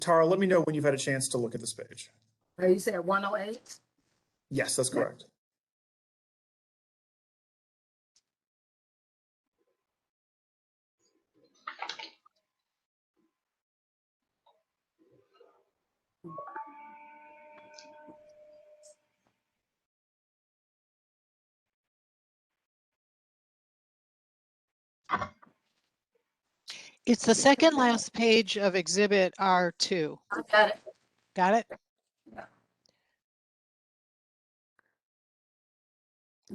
Tara, let me know when you've had a chance to look at this page. You said 108? Yes, that's correct. It's the second last page of Exhibit R2. I got it. Got it? Yeah.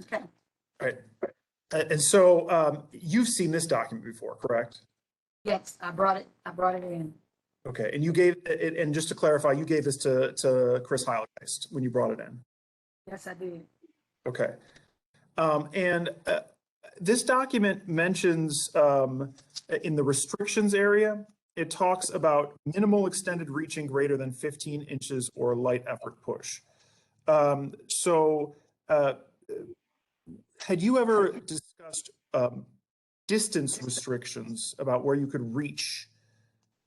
Okay. All right. And so you've seen this document before, correct? Yes, I brought it in. Okay, and you gave it, and just to clarify, you gave this to Chris Heilgeist when you brought it in. Yes, I did. Okay. And this document mentions in the restrictions area, it talks about minimal extended reaching greater than 15 inches or light effort push. Had you ever discussed distance restrictions about where you could reach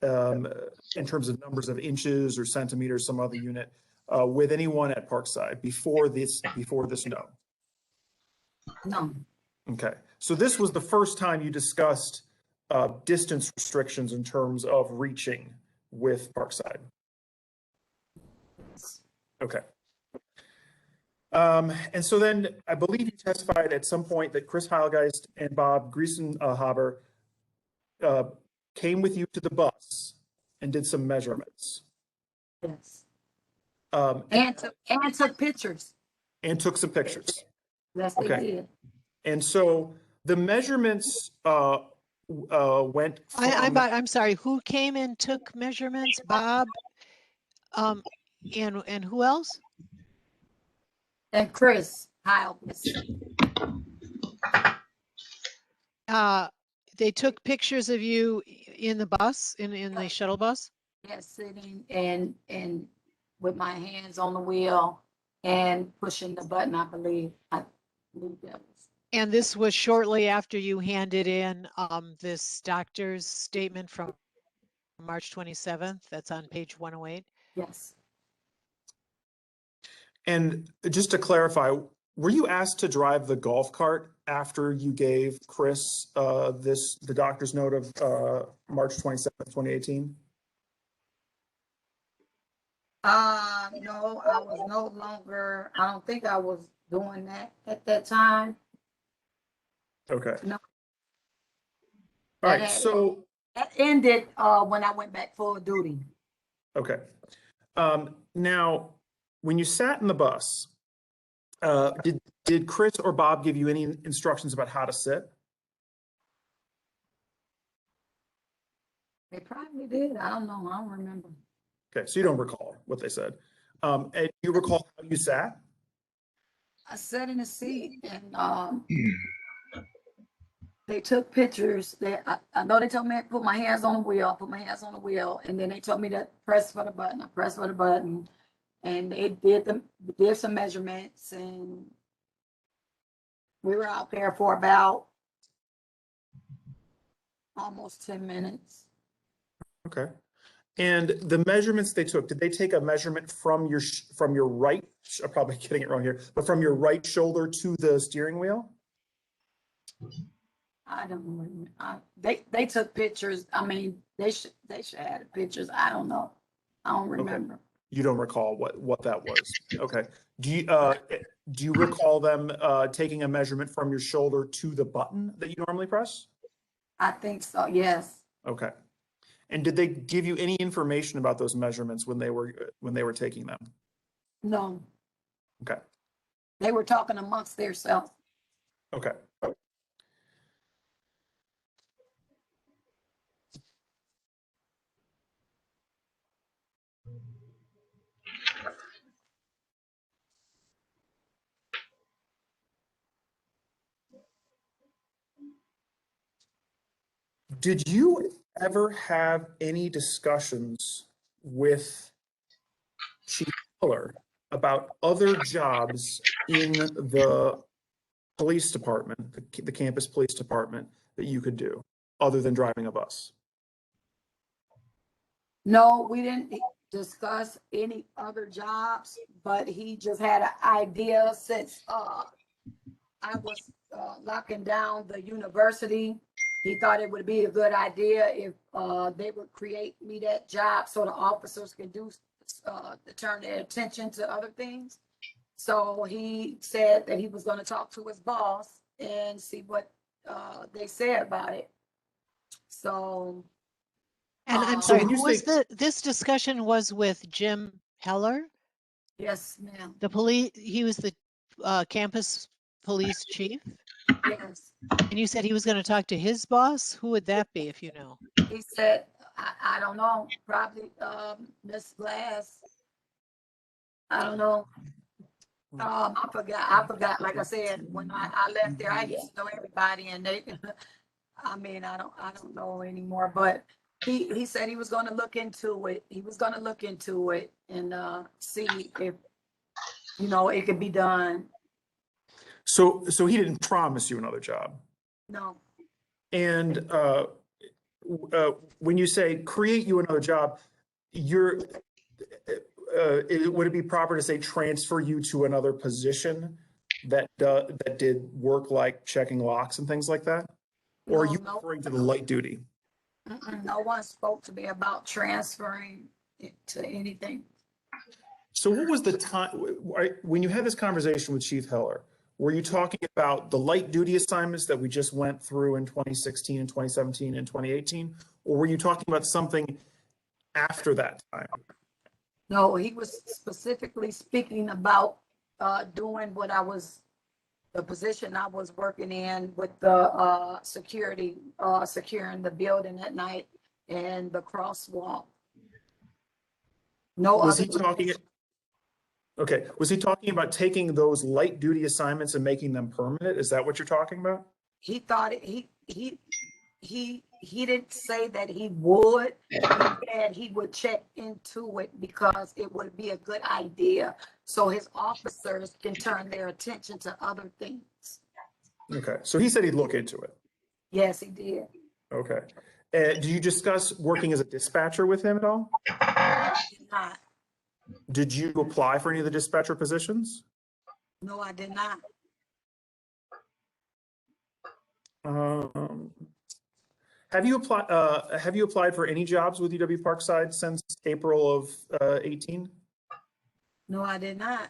in terms of numbers of inches or centimeters, some other unit, with anyone at Parkside before this no? No. Okay, so this was the first time you discussed distance restrictions in terms of reaching with Parkside. Okay. And so then I believe you testified at some point that Chris Heilgeist and Bob Griesenhaber came with you to the bus and did some measurements. Yes. And took pictures. And took some pictures. Yes, they did. And so the measurements went from... I'm sorry, who came and took measurements? Bob? And who else? And Chris Heilgeist. They took pictures of you in the bus, in the shuttle bus? Yes, sitting and with my hands on the wheel and pushing the button, I believe that was. And this was shortly after you handed in this doctor's statement from March 27th. That's on page 108. Yes. And just to clarify, were you asked to drive the golf cart after you gave Chris the doctor's note of March 27th, 2018? No, I was no longer, I don't think I was doing that at that time. Okay. No. All right, so that ended when I went back full duty. okay. Now, when you sat in the bus, did Chris or Bob give you any instructions about how to sit? They probably did. I don't know. I don't remember. Okay, so you don't recall what they said. And you recall how you sat? I sat in the seat and they took pictures. I know they told me to put my hands on the wheel, and then they told me to press for the button. I pressed for the button, and they did some measurements, and we were out there for about almost 10 minutes. Okay. And the measurements they took, did they take a measurement from your right, I'm probably getting it wrong here, but from your right shoulder to the steering wheel? I don't remember. They took pictures. I mean, they should have pictures. I don't know. I don't remember. Okay. You don't recall what that was. Okay. Do you recall them taking a measurement from your shoulder to the button that you normally press? I think so. Yes. Okay. And did they give you any information about those measurements when they were taking them? No. Okay. They were talking amongst themselves. Okay. Did you ever have any discussions with Chief Miller about other jobs in the police department, the campus police department, that you could do other than driving a bus? No, we didn't discuss any other jobs, but he just had an idea since, I was, locking down the university. He thought it would be a good idea if, they would create me that job so the officers could do, to turn their attention to other things. So he said that he was gonna talk to his boss and see what, they said about it. So, And I'm So sorry, when you who was say- this discussion was with Jim Heller? yes, ma'am, The police, he was the campus police chief? yes. And you said he was going to talk to his boss? Who would that be if you know? He said, I don't know, probably, Miss Glass. I don't know. I forgot, like I said, when I left there, I used to know everybody and they, I mean, I don't know anymore, but he said he was gonna look into it. He was gonna look into it and, see if, it could be done. So he didn't promise you another job. No, And when you say create you another job, would it be proper to say transfer you to another position that did work like checking locks and things like that? Or are you no, referring to the light duty? no one spoke to me about transferring it to anything. So what was the time, when you had this conversation with Chief Heller, were you talking about the light duty assignments that we just went through in 2016 and 2017 and 2018? Or were you talking about something after that time? No, he was specifically speaking about, doing the position I was working in with the, security, securing the building at night and the crosswalk. No Was other. he talking, okay, was he talking about taking those light duty assignments and making them permanent? Is that what you're talking about? He thought he didn't say that he would. He said he would check into it because it would be a good idea. So his officers can turn their attention to other things. Okay, so he said he'd look into it. Yes, he did. Okay. Did you discuss working as a dispatcher with him at all? Did not. Did you apply for any of the dispatcher positions? No, I did not. Have you applied for any jobs with UW Parkside since April of 18? No, I did not.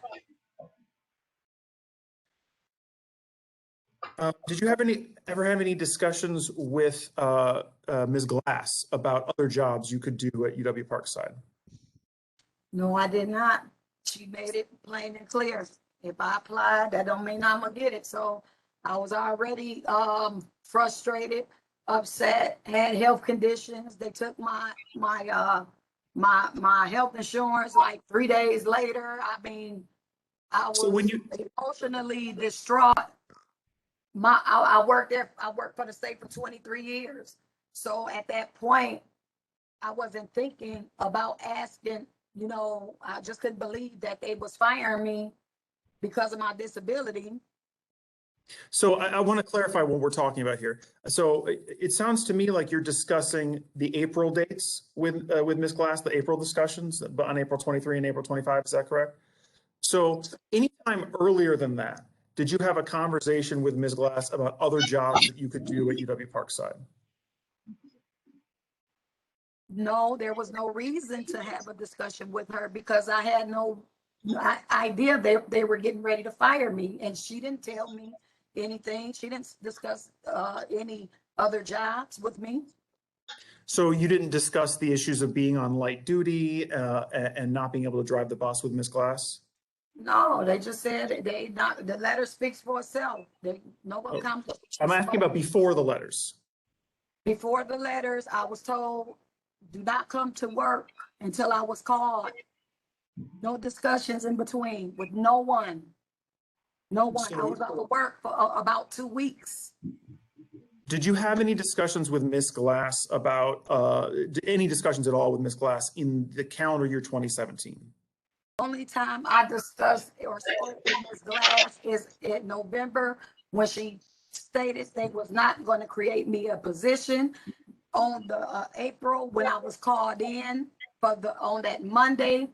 Did you ever have any discussions with Ms. Glass about other jobs you could do at UW Parkside? No, I did not. She made it plain and clear. If I applied, that don't mean I'm gonna get it. So I was already frustrated, upset, had health conditions. They took my health insurance like 3 days later. I mean, I So was when you, emotionally distraught. I worked there, I worked for the state for 23 years. So at that point, I wasn't thinking about asking, I just couldn't believe that they was firing me because of my disability. so I want to clarify what we're talking about here. So it sounds to me like you're discussing the April dates with Ms. Glass, the April discussions on April 23 and April 25. Is that correct? So anytime earlier than that, did you have a conversation with Ms. Glass about other jobs that you could do at UW Parkside? No, there was no reason to have a discussion with her because I had no idea they were getting ready to fire me. And she didn't tell me anything. She didn't discuss any other jobs with me. So you didn't discuss the issues of being on light duty and not being able to drive the bus with Ms. Glass? No, they just said the letter speaks for itself. No one comes. I'm asking about before the letters. Before the letters, I was told, do not come to work until I was called. No discussions in between with no one. No one. I was out of work for about 2 weeks. Did you have any discussions with Ms. Glass about, any discussions at all with Ms. Glass in the calendar year 2017? Only time I discussed or spoke with Ms. Glass is in November when she stated they was not going to create me a position. On the April when I was called in on that Monday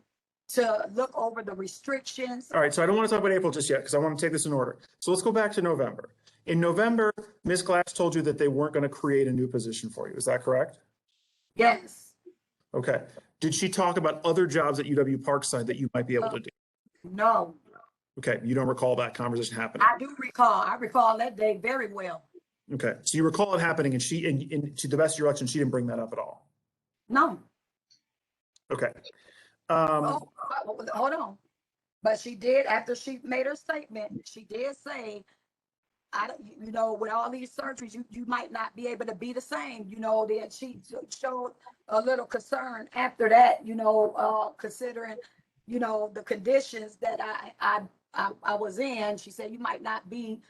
to look over the restrictions. All right, so I don't want to talk about April just yet because I want to take this in order. So let's go back to November. In November, Ms. Glass told you that they weren't going to create a new position for you. Is that correct? Yes. Okay. Did she talk about other jobs at UW Parkside that you might be able to do? No, Okay, you don't recall that conversation happening. I do recall. I recall that day very well. Okay, so you recall it happening, and to the best of your recollection, she didn't bring that up at all. No. Okay. Oh, hold on. But she did, after she made her statement, she did say, you know, with all these surgeries, you might not be able to be the same, you know, that she showed a little concern after that, you know, considering, you know, the conditions that I was in. She said, you might not be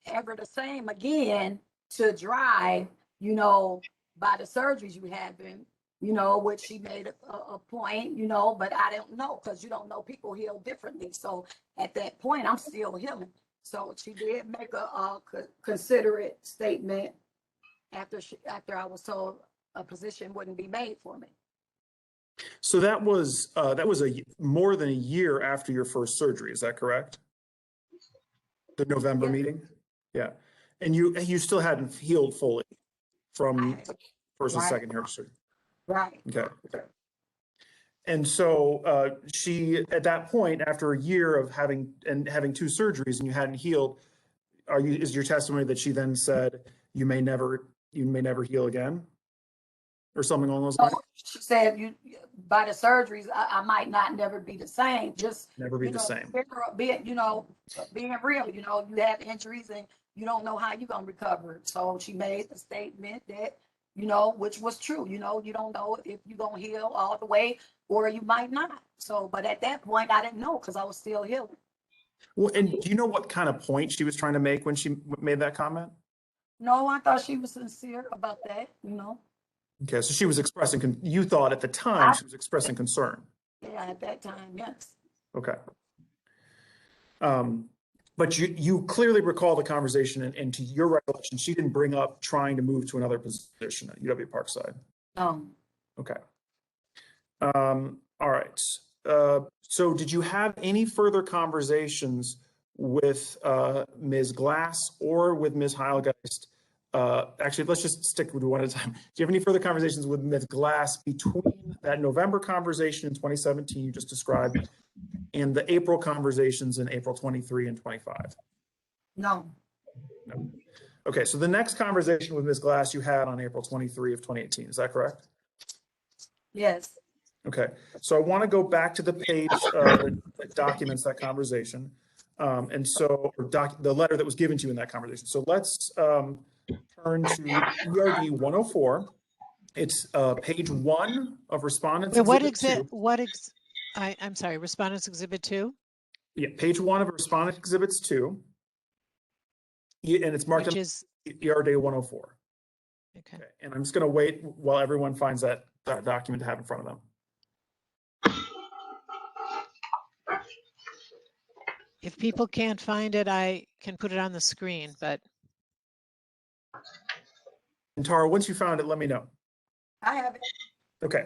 ever the same again to drive, you know, by the surgeries you have been, you know, which she made a point, you know, but I don't know, because you don't know, people heal differently. So at that point, I'm still healing. So she did make a considerate statement after I was told a position wouldn't be made for me. So that was more than a year after your first surgery. Is that correct? The November Yeah. meeting? Yeah. And you still hadn't healed fully from first and Right. second hair surgery. Right. Okay. And so she, at that point, after a year of having two surgeries and you hadn't healed, is your testimony that she then said you may never heal again, or something along those lines? So she said, by the surgeries, I might not never be the same. Just Never be the same. Being, you know, being real, you know, you have injuries and you don't know how you're gonna recover. So she made the statement that, you know, which was true. You know, you don't know if you're gonna heal all the way or you might not. So, but at that point, I didn't know because I was still healing. Well, and do you know what kind of point she was trying to make when she made that comment? No, I thought she was sincere about that, you know. Okay, so she was expressing, you thought at the time she was expressing concern. Yeah, at that time, yes. Okay. But you clearly recall the conversation, and to your recollection, she didn't bring up trying to move to another position at UW Parkside. Okay. All right. So did you have any further conversations with Ms. Glass or with Ms. Heilgeist? Actually, let's just stick with one at a time. Do you have any further conversations with Ms. Glass between that November conversation in 2017 you just described and the April conversations in April 23 and 25? No. No. Okay, so the next conversation with Ms. Glass you had on April 23 of 2018, is that correct? Yes. Okay, so I want to go back to the page that documents that conversation. And so the letter that was given to you in that conversation. So let's turn to ERD 104. It's page 1 of Respondents Exhibit 2. I'm sorry, Respondents Exhibit 2? Yeah, page 1 of Respondent Exhibits 2. And it's marked Which on is, ERD 104. okay. Okay, and I'm just going to wait while everyone finds that document to have in front of them. If people can't find it, I can put it on the screen, but And Tara, once you found it, let me know. I have it. Okay.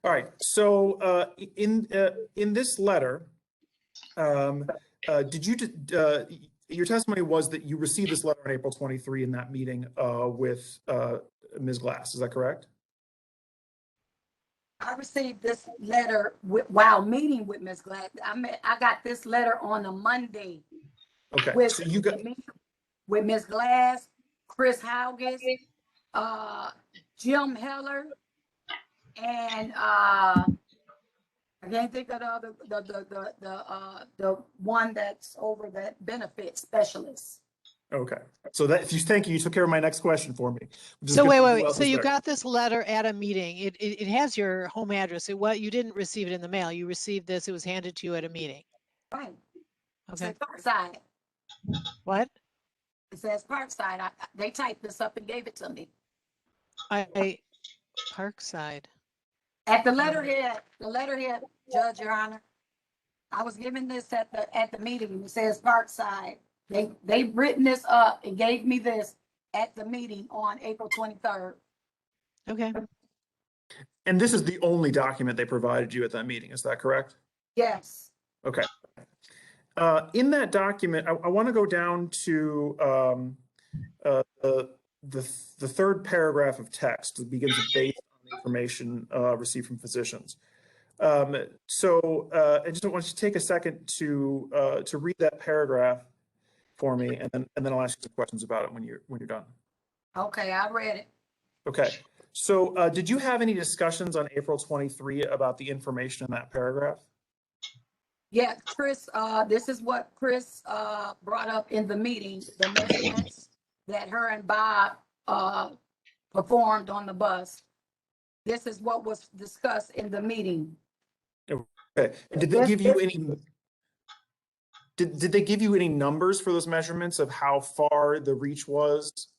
All right. So in this letter, your testimony was that you received this letter on April 23 in that meeting with Ms. Glass. Is that correct? I received this letter while meeting with Ms. Glass. I got this letter on a Monday. Okay. So you got with Ms. Glass, Chris Hauges, Jim Heller, and I can't think of the one that's over that benefit specialist. okay. So thank you. You took care of my next question for me. so wait. So you got this letter at a meeting. It has your home address. You didn't receive it in the mail. You received this. It was handed to you at a meeting. Right. It Okay. says Parkside. What? It says Parkside. They typed this up and gave it to me. Parkside. At the letterhead, Judge, Your Honor, I was given this at the meeting. It says Parkside. They've written this up and gave me this at the meeting on April 23rd. Okay. And this is the only document they provided you at that meeting, is that correct? Yes. Okay. In that document, I want to go down to the third paragraph of text that begins with based on information received from physicians. So I just want you to take a second to read that paragraph for me, and then I'll ask you some questions about it when you're done. Okay, I read it. Okay. So did you have any discussions on April 23 about the information in that paragraph? Yeah, Chris, this is what Chris, brought up in the meeting, the measurements that her and Bob, performed on the bus. This is what was discussed in the meeting. Okay. And did they give you any? Did they give you any numbers for those measurements of how far the reach was?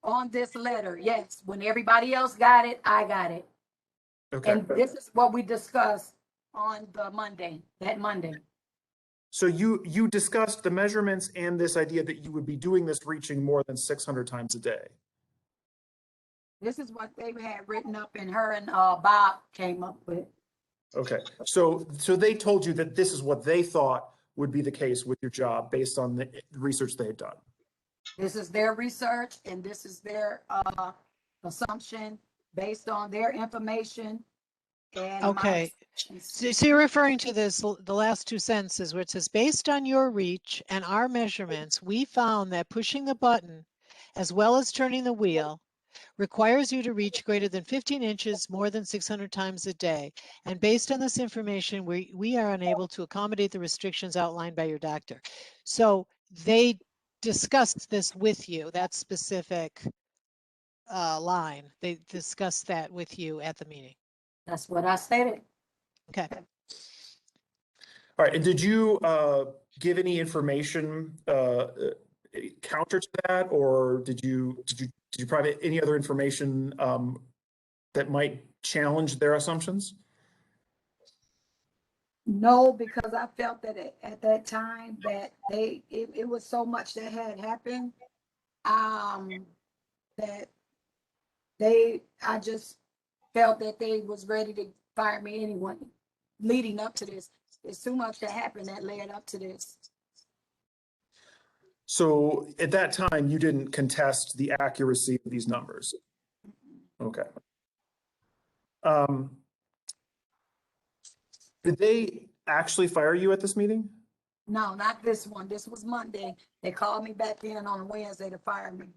On this letter, yes. When everybody else got it, I got it. Okay. And this is what we discussed on the Monday, that Monday. So you discussed the measurements and this idea that you would be doing this reaching more than 600 times a day. This is what they had written up and her and Bob came up with. Okay. So they told you that this is what they thought would be the case with your job based on the research they had done. This is their research and this is their assumption based on their information. And Okay. So you're referring to this, the last two sentences where it says, based on your reach and our measurements, we found that pushing the button as well as turning the wheel requires you to reach greater than 15 inches more than 600 times a day. And based on this information, we are unable to accommodate the restrictions outlined by your doctor. So they discussed this with you, that specific line. They discussed that with you at the meeting. That's what I stated. Okay. All right. And did you give any information counter to that, or did you provide any other information that might challenge their assumptions? No, because I felt that at that time that it was so much that had happened, that I just felt that they was ready to fire me anyway, leading up to this. There's too much that happened that led up to this. So at that time, you didn't contest the accuracy of these numbers. Okay. Did they actually fire you at this meeting? No, not this one. This was Monday. They called me back in on Wednesday to fire me.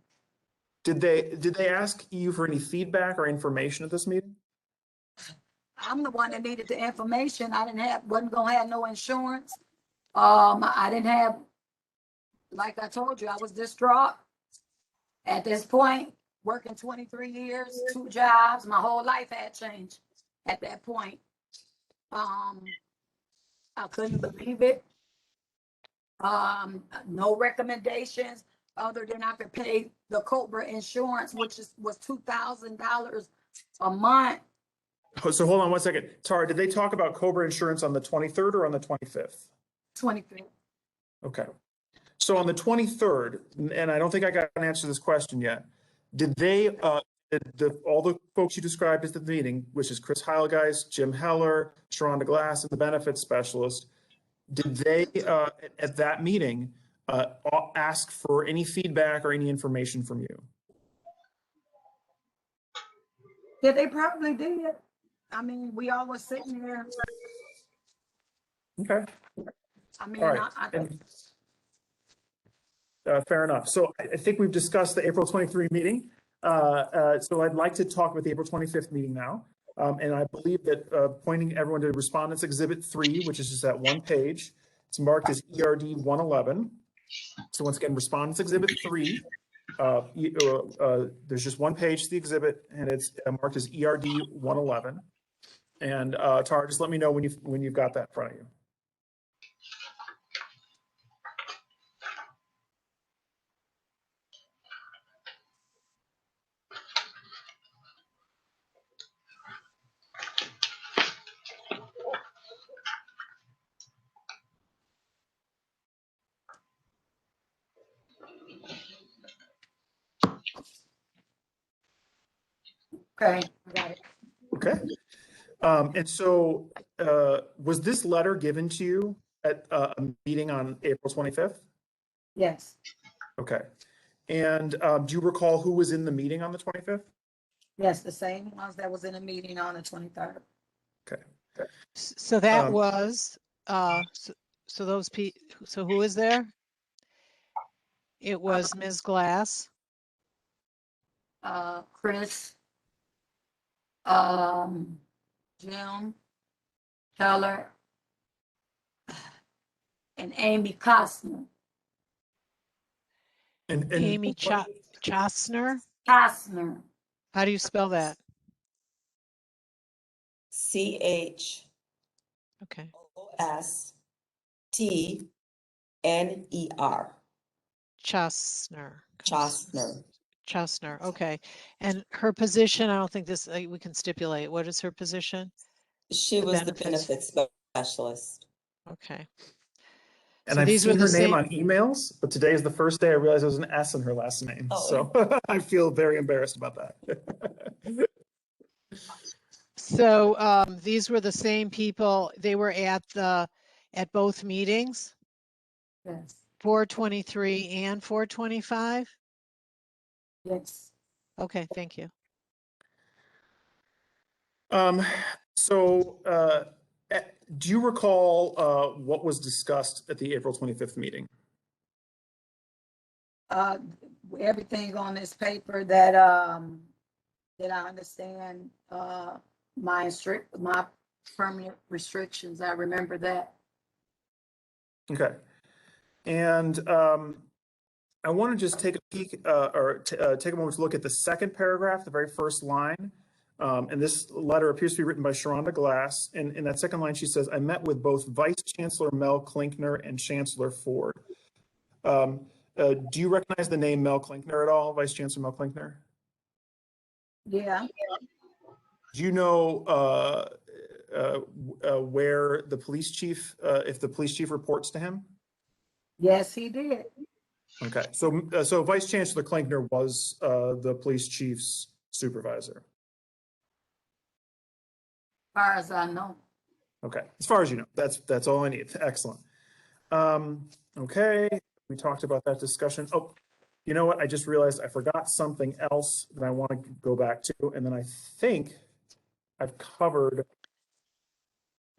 Did they ask you for any feedback or information at this meeting? I'm the one that needed the information. I wasn't gonna have no insurance. I didn't have, like I told you, I was distraught. At this point, working 23 years, 2 jobs, my whole life had changed at that point. I couldn't believe it. No recommendations other than I could pay the Cobra insurance, which was $2,000 a month. So hold on one second. Tara, did they talk about Cobra insurance on the 23rd or on the 25th? 23. Okay. So on the 23rd, and I don't think I got an answer to this question yet, did they, all the folks you described at the meeting, which is Chris Heilgeist, Jim Heller, Sharonda Glass, and the benefits specialist, did they, at that meeting, ask for any feedback or any information from you? Yeah, they probably did. I mean, we all were sitting there. Okay. I mean, All right. Fair enough. So I think we've discussed the April 23 meeting. So I'd like to talk about the April 25th meeting now. And I believe that pointing everyone to Respondents Exhibit 3, which is just that one page, it's marked as ERD 111. So once again, Respondents Exhibit 3, there's just one page to the exhibit, and it's marked as ERD 111. And Tara, just let me know when you've got that in front of you. Okay, I got it. Okay. And so, was this letter given to you at a meeting on April 25th? Yes, Okay. And do you recall who was in the meeting on the 25th? yes, the same ones that was in a meeting on the 23rd. Okay. So that Um, was, so those so who was there? It was Ms. Glass, Chris, Jim, Keller, and Amy Costner. and Amy Chostner. Costner, How do you spell that? CHOSTNER. Okay. Chostner. Chostner. Chostner. Okay. And her position, I don't think this, we can stipulate. What is her position? She was the Benefits. benefits specialist. Okay. And So I've these were seen the her name same. on emails, but today is the first day I realized there was an S in her last name. Oh. So I feel very embarrassed about that. So these were the same people. They were at both meetings, yes, 423 and 425. yes. Okay, thank you. So do you recall what was discussed at the April 25th meeting? Everything on this paper that that I understand, my permanent restrictions, I remember that. Okay. And I want to just take a peek take a moment to look at the second paragraph, the very first line. And this letter appears to be written by Sharonda Glass. And in that second line, she says, I met with both Vice Chancellor Mel Klinkner and Chancellor Ford. Do you recognize the name Mel Klinkner at all, Vice Chancellor Mel Klinkner? Yeah, Do you know where the police chief, if the police chief reports to him? yes, he did. Okay, so Vice Chancellor Klinkner was the police chief's supervisor. As far as I know. Okay, as far as you know, that's all I need. Excellent. Okay, we talked about that discussion. Oh, you know what? I just realized I forgot something else that I want to go back to, and then I think I've covered.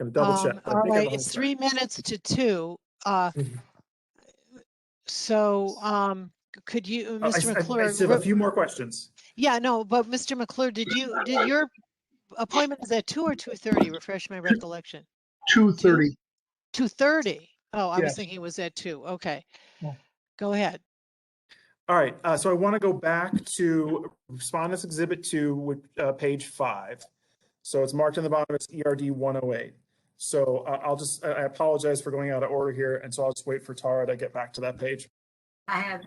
I'm gonna double check. But I All think I've right, only it's checked. 3 minutes to 2. So could you, Mr. I McClure? still have a few more questions. Yeah, no, but Mr. McClure, did your appointment is at 2 or 2:30? Refresh my recollection. 2:30. 2:30. Oh, I was Yes. thinking it was at 2. Okay. Yeah. Go ahead. All right, so I want to go back to Respondents Exhibit 2 with page 5. So it's marked on the bottom, it's ERD 108. So I apologize for going out of order here, and so I'll just wait for Tara to get back to that page. I have,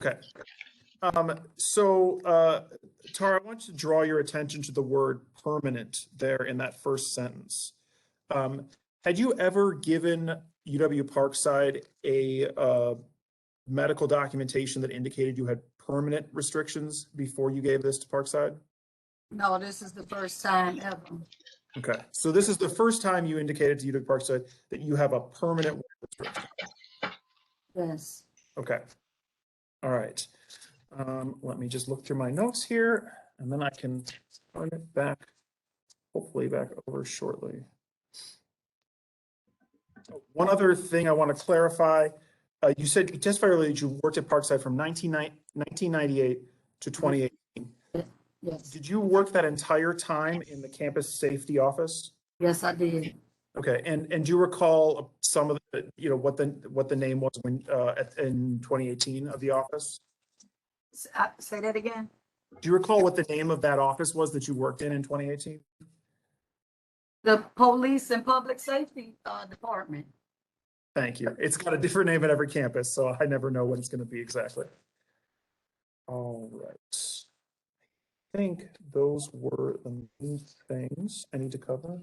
Okay. Tara, I want you to draw your attention to the word permanent there in that first sentence. Had you ever given UW Parkside a medical documentation that indicated you had permanent restrictions before you gave this to Parkside? no, this is the first time ever. Okay, so this is the first time you indicated to UW Parkside that you have a permanent restriction. Yes. Okay, all right. Let me just look through my notes here, and then I can turn it back, hopefully back over shortly. One other thing I want to clarify, you said you testified earlier that you worked at Parkside from 1998 to 2018. Yes, Did you work that entire time in the campus safety office? yes, I did. Okay, and do you recall some of the, what the name was when in 2018 of the office? Say that again? Do you recall what the name of that office was that you worked in 2018? The Police and Public Safety Department. Thank you. It's got a different name at every campus, so I never know what it's going to be exactly. All right. I think those were the main things I need to cover.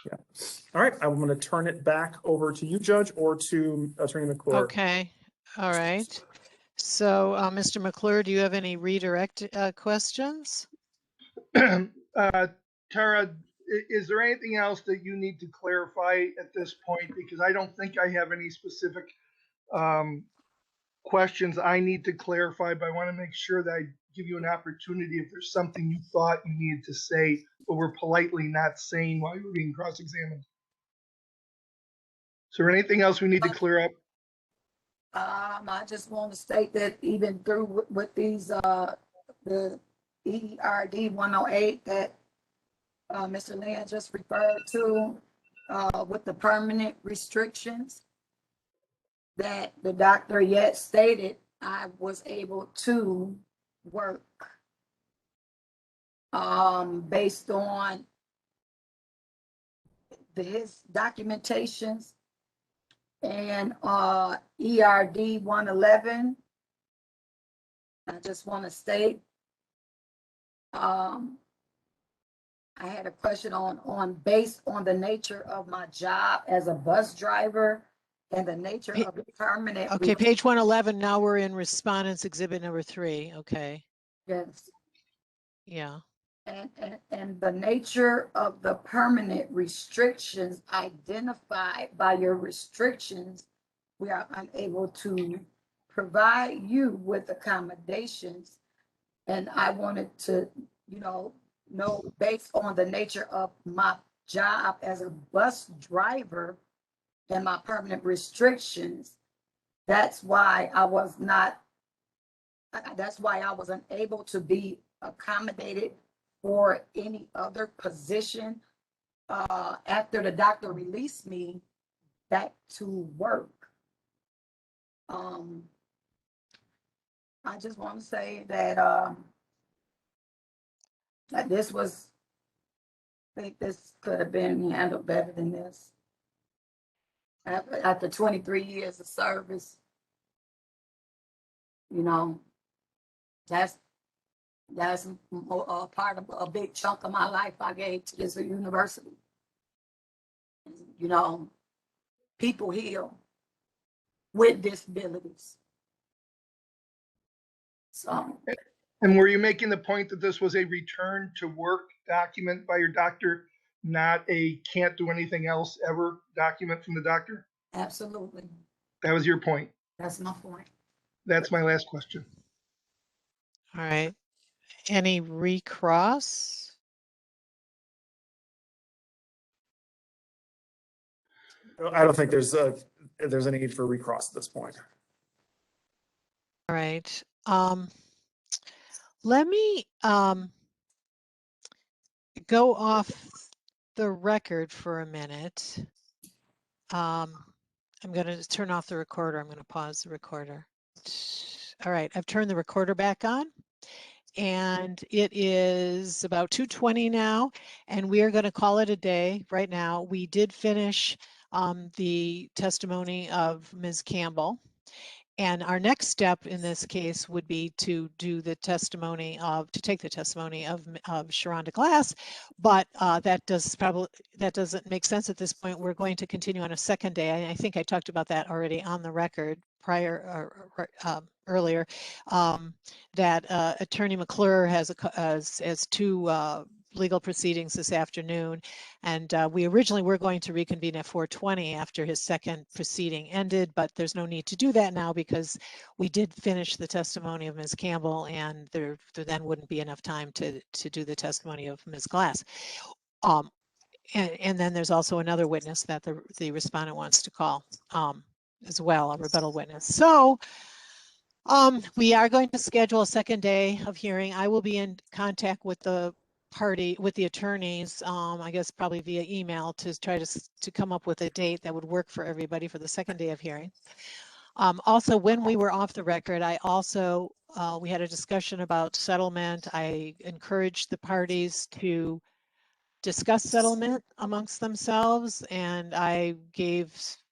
Yeah. All right. I'm going to turn it back over to you, Judge, or to Attorney McClure. Okay. All right. So, Mr. McClure, do you have any redirect questions? Tara, is there anything else that you need to clarify at this point? Because I don't think I have any specific questions I need to clarify, but I want to make sure that I give you an opportunity if there's something you thought you needed to say, but were politely not saying while you were being cross-examined. Is there anything else we need to clear up? I just want to state that even through with these, the ERD 108 that Mr. Lynn just referred to, with the permanent restrictions, that the doctor yet stated I was able to work based on his documentations and ERD 111. I just want to state I had a question on based on the nature of my job as a bus driver and the nature of the permanent. Okay, page 111, now we're in respondents exhibit number 3, okay, Yes. yeah. And the nature of the permanent restrictions identified by your restrictions, we are unable to provide you with accommodations. And I wanted to, know based on the nature of my job as a bus driver and my permanent restrictions, that's why I wasn't able to be accommodated for any other position after the doctor released me back to work. I just want to say that that this was, I think this could have been handled better than this. After 23 years of service, that's a part of a big chunk of my life I gave to this university. People heal with disabilities. So. And were you making the point that this was a return to work document by your doctor, not a can't do anything else ever document from the doctor? Absolutely. That was your point. That's my point. That's my last question. All right, any recross? I don't think there's a need for recross at this point. All right, let me go off the record for a minute. I'm going to turn off the recorder. I'm going to pause the recorder. All right, I've turned the recorder back on, and it is about 2:20 now, and we are going to call it a day right now. We did finish the testimony of Ms. Campbell. And our next step in this case would be to do the testimony of, to take the testimony of Sharonda Glass, but that doesn't make sense at this point. We're going to continue on a second day. I think I talked about that already on the record earlier, that Attorney McClure has two legal proceedings this afternoon, and we originally were going to reconvene at 4:20 after his second proceeding ended, but there's no need to do that now because we did finish the testimony of Ms. Campbell, and there then wouldn't be enough time to do the testimony of Ms. Glass. And then there's also another witness that the respondent wants to call as well, a rebuttal witness. So we are going to schedule a second day of hearing. I will be in contact with the attorneys, I guess probably via email, to try to come up with a date that would work for everybody for the second day of hearing. Also, when we were off the record, we had a discussion about settlement. I encouraged the parties to discuss settlement amongst themselves, and I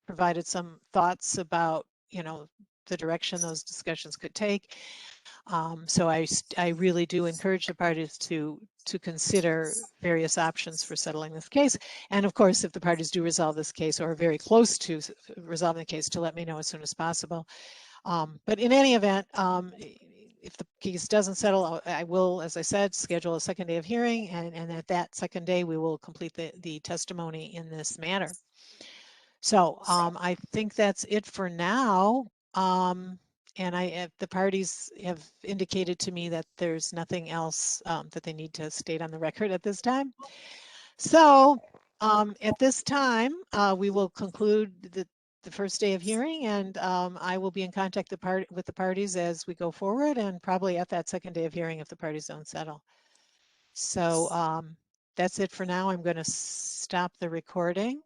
provided some thoughts about, the direction those discussions could take. So I really do encourage the parties to consider various options for settling this case. And of course, if the parties do resolve this case or are very close to resolving the case, to let me know as soon as possible. But in any event, if the case doesn't settle, I will, as I said, schedule a second day of hearing, and at that second day, we will complete the testimony in this matter. So I think that's it for now. And the parties have indicated to me that there's nothing else that they need to state on the record at this time. So at this time, we will conclude the first day of hearing, and I will be in contact with the parties as we go forward, and probably at that second day of hearing if the parties don't settle. So that's it for now. I'm going to stop the recording.